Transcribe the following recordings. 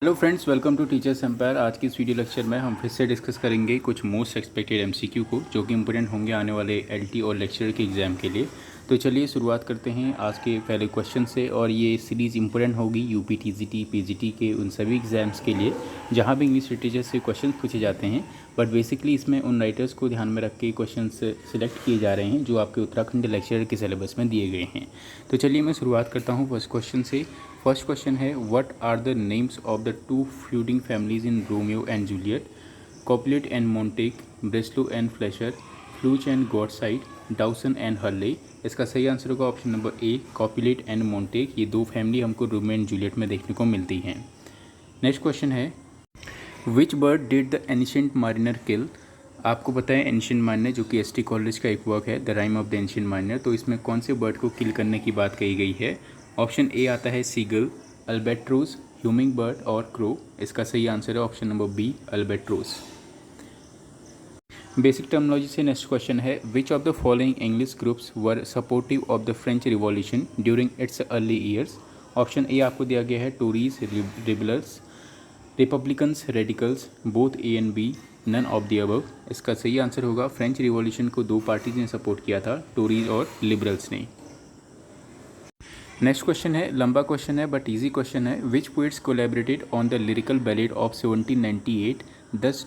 Hello friends, welcome to Teachers Empire. आज की इस वीडियो लेक्चर में हम फिर से डिस्कस करेंगे कुछ मोस्ट एक्सपेक्टेड एमसीक्यू को, जो कि इंपॉर्टेंट होंगे आने वाले एलटी और लेक्चर के एग्ज़ाम के लिए। तो चलिए शुरुआत करते हैं आज के पहले क्वेश्चन से। और ये सीरीज़ इंपॉर्टेंट होगी यूपी, टीजीटी, पीजीटी के उन सभी एग्ज़ाम्स के लिए जहाँ भी इंग्लिश लिटरेचर से क्वेश्चन पूछे जाते हैं। बट बेसिकली इसमें उन राइटर्स को ध्यान में रख के क्वेश्चन सिलेक्ट किए जा रहे हैं जो आपके उत्तराखंड लेक्चर के सिलेबस में दिए गए हैं। तो चलिए मैं शुरुआत करता हूँ फर्स्ट क्वेश्चन से। फर्स्ट क्वेश्चन है, what are the names of the two feuding families in Romeo and Juliet? Capulet and Montague, Breslow and Fleischer, Fluch and Godside, Dawson and Hurley. इसका सही आंसर होगा option number A, Capulet and Montague. ये दो family हमको Romeo and Juliet में देखने को मिलती हैं। नेक्स्ट क्वेश्चन है, विच बर्ड डिड द एंशिएंट मारिनर किल? आपको पता है एंशिएंट मारिनर जो कि एस टी कॉलेज का एक वर्क है, the rime of the ancient mariner. तो इसमें कौन से बर्ड को किल करने की बात कही गई है? ऑप्शन ए आता है सीगल, अल्बेट्रोस, ह्यूमिंग बर्ड और क्रो। इसका सही आंसर है option number B, albatross. Basic terminology से नेक्स्ट क्वेश्चन है, which of the following English groups were supportive of the French Revolution during its early years? Option A आपको दिया गया है Tories, rebellers, republicans, radicals, both A and B, none of the above. इसका सही answer होगा, French revolution को दो parties ने सपोर्ट किया था, टोरीज और लिबरल्स ने। नेक्स्ट क्वेश्चन है, लंबा क्वेश्चन है बट इजी क्वेश्चन है। Which poets collaborated on the Lyrical Ballads of 1798 thus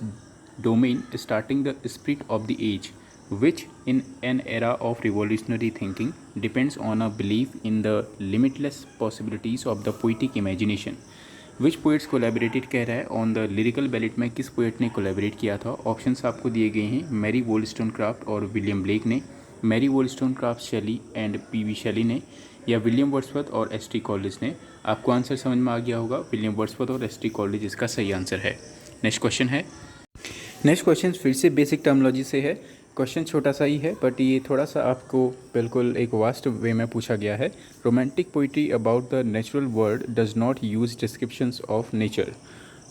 domain starting the spirit of the age, which in an era of revolutionary thinking depends on a belief in the limitless possibilities of the poetic imagination? Which poets collaborated कह रहा है on the Lyrical ballad में किस poet ने collaborate किया था? Options आपको दिए गए हैं, मैरी वोल्स्टोनक्राफ्ट और विलियम ब्लेक ने, मैरी वोल्स्टोनक्राफ्ट शेली एंड पीवी शेली ने, या विलियम वर्ड्सवर्थ और एस टी कॉलेज ने। आपको आंसर समझ में आ गया होगा, विलियम वर्ड्सवर्थ और एस टी कॉलेज इसका सही आंसर है। नेक्स्ट क्वेश्चन है, नेक्स्ट क्वेश्चन फिर से बेसिक टर्मिनोलॉजी से है। क्वेश्चन छोटा सा ही है बट ये थोड़ा सा आपको बिल्कुल एक वास्ट वे में पूछा गया है। Romantic poetry about the natural world does not use descriptions of nature.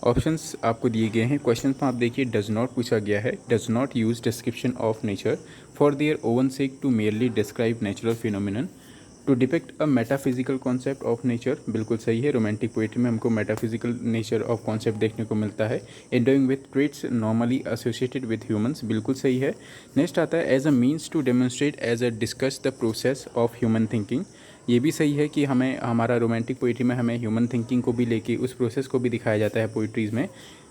Options आपको दिए गए हैं, क्वेश्चन में आप देखिए डज नॉट पूछा गया है, does not use description of nature for their own sake to merely describe natural phenomenon, to depict a metaphysical concept of nature. बिल्कुल सही है, रोमांटिक पोइट्री में हमको मेटाफिजिकल नेचर ऑफ कॉन्सेप्ट देखने को मिलता है। Endowing with traits normally associated with humans, बिल्कुल सही है। नेक्स्ट आता है, as a means to demonstrate as a discuss the process of human thinking. ये भी सही है कि हमें हमारा रोमांटिक पोइट्री में हमें ह्यूमन थिंकिंग को भी लेके उस प्रोसेस को भी दिखाया जाता है पोइट्रीज़ में।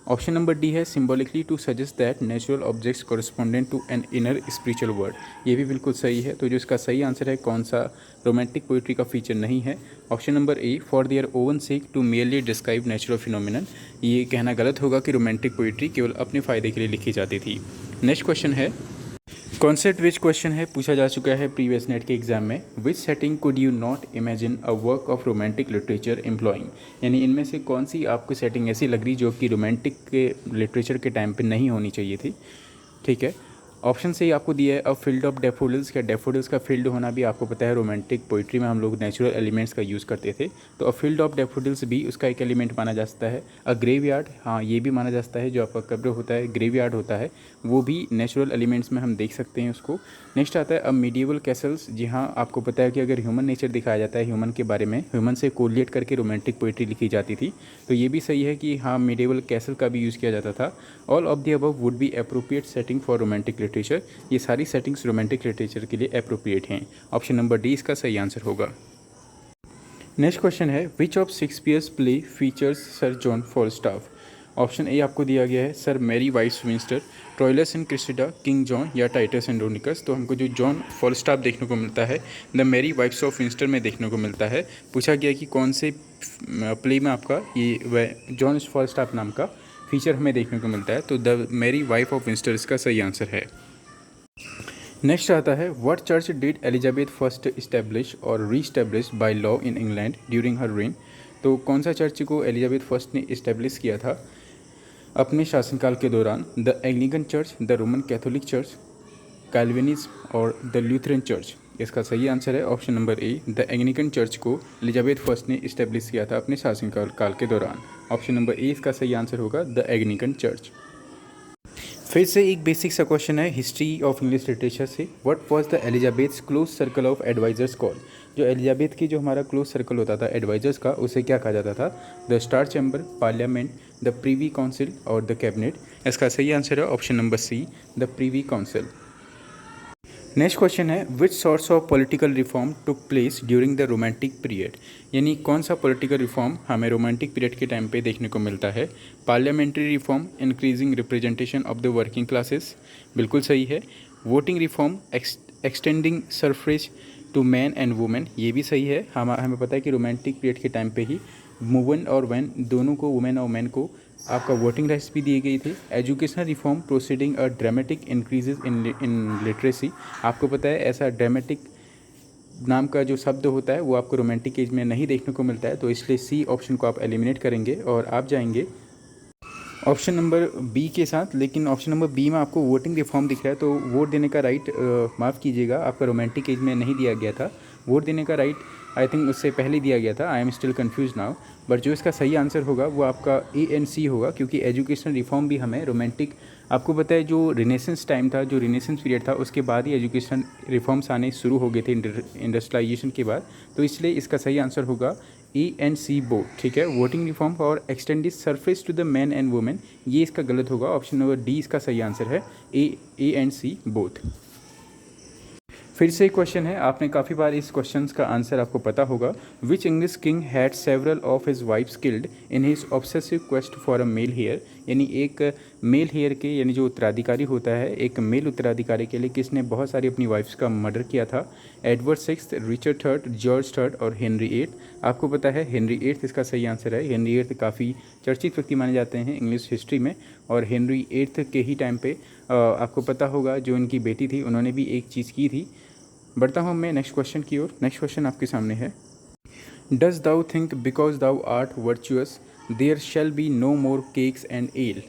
ऑप्शन नंबर डी है, symbolically to suggest that natural objects correspondent to an inner spiritual world. ये भी बिल्कुल सही है। तो जो इसका सही आंसर है, कौन सा रोमांटिक पोइट्री का फीचर नहीं है? Option number A, for their own sake to merely describe natural phenomenon. ये कहना गलत होगा कि रोमांटिक पोइट्री केवल अपने फ़ायदे के लिए लिखी जाती थी। नेक्स्ट क्वेश्चन है, कॉन्सेप्ट विच क्वेश्चन है, पूछा जा चुका है प्रीवियस नेट के एग्जाम में। Which setting could you not imagine a work of romantic literature employing? यानी इनमें से कौन सी आपको सेटिंग ऐसी लग रही जो कि रोमांटिक के लिटरेचर के टाइम पे नहीं होनी चाहिए थी? ठीक है, ऑप्शन से ही आपको दिया है, अ फील्ड ऑफ डेफोडिल्स। क्या डेफोडिल्स का फील्ड होना भी आपको पता है, रोमांटिक पोइट्री में हम लोग नेचुरल एलिमेंट्स का यूज़ करते थे, तो अ फील्ड ऑफ डेफोडिल्स भी उसका एक एलिमेंट माना जा सकता है। अ ग्रेवयार्ड, हाँ ये भी माना जा सकता है, जो आपका कब्र होता है ग्रेवयार्ड होता है, वो भी नेचुरल एलिमेंट्स में हम देख सकते हैं उसको। नेक्स्ट आता है अ मीडिएवल कैसल्स, जी हाँ आपको पता है कि अगर ह्यूमन नेचर दिखाया जाता है, ह्यूमन के बारे में, ह्यूमन से कोरिलेट करके रोमांटिक पोइट्री लिखी जाती थी, तो ये भी सही है कि हाँ मीडिएवल कैसल का भी यूज़ किया जाता था। All of the above would be appropriate setting for romantic literature. ये सारी सेटिंग्स रोमांटिक लिटरेचर के लिए अप्रोप्रिएट हैं। ऑप्शन नंबर डी इसका सही आंसर होगा। नेक्स्ट क्वेश्चन है, which of Shakespeare's play features Sir John Falstaff? Option A आपको दिया गया है, Sir merry Wiseminster, Troilus and Cressida, King John या टाइटस एंड्रोनिकस। तो हमको जो जॉन फॉलस्टाफ देखने को मिलता है the merry wives of Windsor में देखने को मिलता है। पूछा गया कि कौन से प्ले में आपका ये जॉन फॉलस्टाफ नाम का फीचर हमें देखने को मिलता है, तो the merry wife of Windsor इसका सही आंसर है। नेक्स्ट आता है, what church did Elizabeth first establish और reestablish by law in England during her reign? तो कौन सा चर्च को एलिजाबेथ फर्स्ट ने इस्टेब्लिश किया था अपने शासनकाल के दौरान? The Anglican church, the Roman Catholic church, Calvinism और द ल्यूथरन चर्च। इसका सही आंसर है option number A, the Anglican church को एलिजाबेथ फर्स्ट ने इस्टेब्लिश किया था अपने शासनकाल के दौरान। ऑप्शन नंबर ए इसका सही आंसर होगा, द एंग्लिकन चर्च। फिर से एक बेसिक सा क्वेश्चन है हिस्ट्री ऑफ इंग्लिश लिटरेचर से। What was the Elizabeth's close circle of advisors call. जो एलिजाबेथ की जो हमारा क्लोज सर्कल होता था एडवाइजर्स का, उसे क्या कहा जाता था? The Star Chamber, parliament, the Privy Council और द कैबिनेट। इसका सही आंसर है option number C, the Privy Council. Next question है which sorts of political reform took place during the romantic period. यानी कौन सा पॉलिटिकल रिफॉर्म हमें romantic period के टाइम पे देखने को मिलता है? Parliamentary reform, increasing representation of the working classes, बिल्कुल सही है। Voting reform, extending suffrage to man and women, ये भी सही है। हमें पता है कि रोमांटिक पीरियड के टाइम पे ही वुमेन और मैन दोनों को, वुमेन और मैन को आपका वोटिंग राइट्स भी दिए गई थे। Educational reform proceeding a dramatic increases in literacy. आपको पता है ऐसा ड्रामेटिक नाम का जो शब्द होता है वो आपको रोमांटिक एज में नहीं देखने को मिलता है, तो इसलिए सी ऑप्शन को आप एलिमिनेट करेंगे और आप जाएंगे ऑप्शन नंबर बी के साथ। लेकिन ऑप्शन नंबर बी में आपको वोटिंग रिफॉर्म दिख रहा है, तो वोट देने का राइट, माफ़ कीजिएगा, आपका रोमांटिक एज में नहीं दिया गया था। वोट देने का राइट आई थिंक उससे पहले दिया गया था। I am still confuse now, but जो इसका सही आंसर होगा वो आपका ए एंड सी होगा, क्योंकि एजुकेशनल रिफॉर्म भी हमें रोमांटिक, आपको पता है जो रिनेसेंस टाइम था, जो रिनेसेंस पीरियड था, उसके बाद ही एजुकेशन रिफॉर्म्स आने शुरू हो गए थे इंडस्ट्रियलाइजेशन के बाद, तो इसलिए इसका सही आंसर होगा ए एंड सी बोथ। ठीक है, वोटिंग रिफॉर्म और extended surface to the man and women, ये इसका गलत होगा। ऑप्शन नंबर डी इसका सही आंसर है, ए एंड सी बोथ। फिर से एक क्वेश्चन है, आपने काफ़ी बार इस क्वेश्चन का आंसर आपको पता होगा। Which English king had several of his wives killed in his obsessive quest for a male heir. यानी एक मेल हेयर के, यानी जो उत्तराधिकारी होता है, एक मेल उत्तराधिकारी के लिए किसने बहुत सारी अपनी वाइफ्स का मर्डर किया था? Edward sixth, Richard third, George third और हेनरी एट्थ। आपको पता है हेनरी एट्थ इसका सही आंसर है। हेनरी एट्थ काफ़ी चर्चित व्यक्ति माने जाते हैं इंग्लिश हिस्ट्री में, और हेनरी एट्थ के ही टाइम पे आपको पता होगा जो इनकी बेटी थी उन्होंने भी एक चीज़ की थी। बढ़ता हूँ मैं नेक्स्ट क्वेश्चन की ओर। नेक्स्ट क्वेश्चन आपके सामने है, dost thou think because thou art virtuous there shall be no more cakes and ale.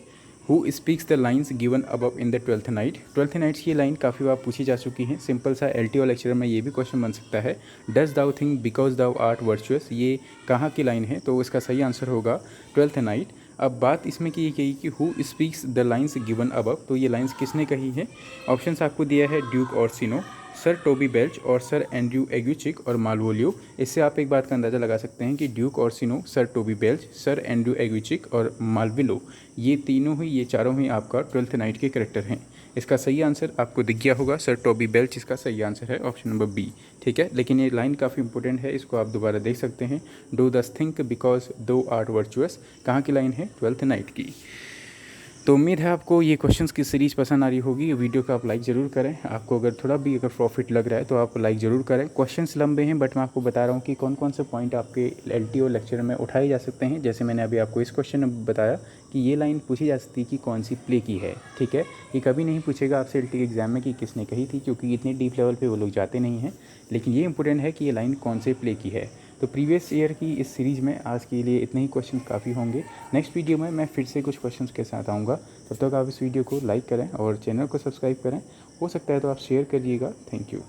Who speaks the lines given above in the Twelfth Night. Twelfth Night's की line काफ़ी बार पूछी जा चुकी है, सिंपल सा LTO लेक्चर में ये भी क्वेश्चन बन सकता है। Dost thou think because thou art virtuous, ये कहाँ की लाइन है? तो इसका सही आंसर होगा ट्वेल्थ नाइट। अब बात इसमें की गई कि who speaks the lines given above, तो ये लाइन्स किसने कही है? ऑप्शंस आपको दिया है Duke Orsino, sir Toby Belch और सर एंड्रयू एग्यूचिक और मालवोलियो। इससे आप एक बात का अंदाज़ा लगा सकते हैं कि Duke Orsino, sir Toby Belch, Sir Andrew Aguecheek और मालविलो, ये तीनों ही, ये चारों ही आपका ट्वेल्थ नाइट के करेक्टर हैं। इसका सही आंसर आपको दिख गया होगा, सर टोबी बेल्च इसका सही आंसर है, ऑप्शन नंबर बी। ठीक है, लेकिन ये लाइन काफ़ी इंपॉर्टेंट है, इसको आप दोबारा देख सकते हैं। डू दस थिंक बिकॉज दो आर्ट वर्चुअस, कहाँ की लाइन है? ट्वेल्थ नाइट की। तो उम्मीद है आपको ये क्वेश्चंस की सीरीज़ पसंद आ रही होगी। वीडियो को आप लाइक ज़रूर करें। आपको अगर थोड़ा भी अगर प्रॉफिट लग रहा है तो आप लाइक ज़रूर करें। क्वेश्चंस लंबे हैं, बट मैं आपको बता रहा हूँ कि कौन कौन से पॉइंट आपके LTO लेक्चर में उठाए जा सकते हैं। जैसे मैंने अभी आपको इस क्वेश्चन में बताया कि ये लाइन पूछी जा सकती है कि कौन सी प्ले की है। ठीक है, ये कभी नहीं पूछेगा आपसे LTO एग्जाम में कि किसने कही थी, क्योंकि इतने डीप लेवल पर वो लोग जाते नहीं हैं। लेकिन ये इंपॉर्टेंट है कि ये लाइन कौन से प्ले की है। तो प्रीवियस ईयर की इस सीरीज़ में आज के लिए इतने ही क्वेश्चन काफ़ी होंगे। नेक्स्ट वीडियो में मैं फिर से कुछ क्वेश्चंस के साथ आऊँगा। तब तक आप इस वीडियो को लाइक करें और चैनल को सब्सक्राइब करें। हो सकता है तो आप शेयर करिएगा। Thank you.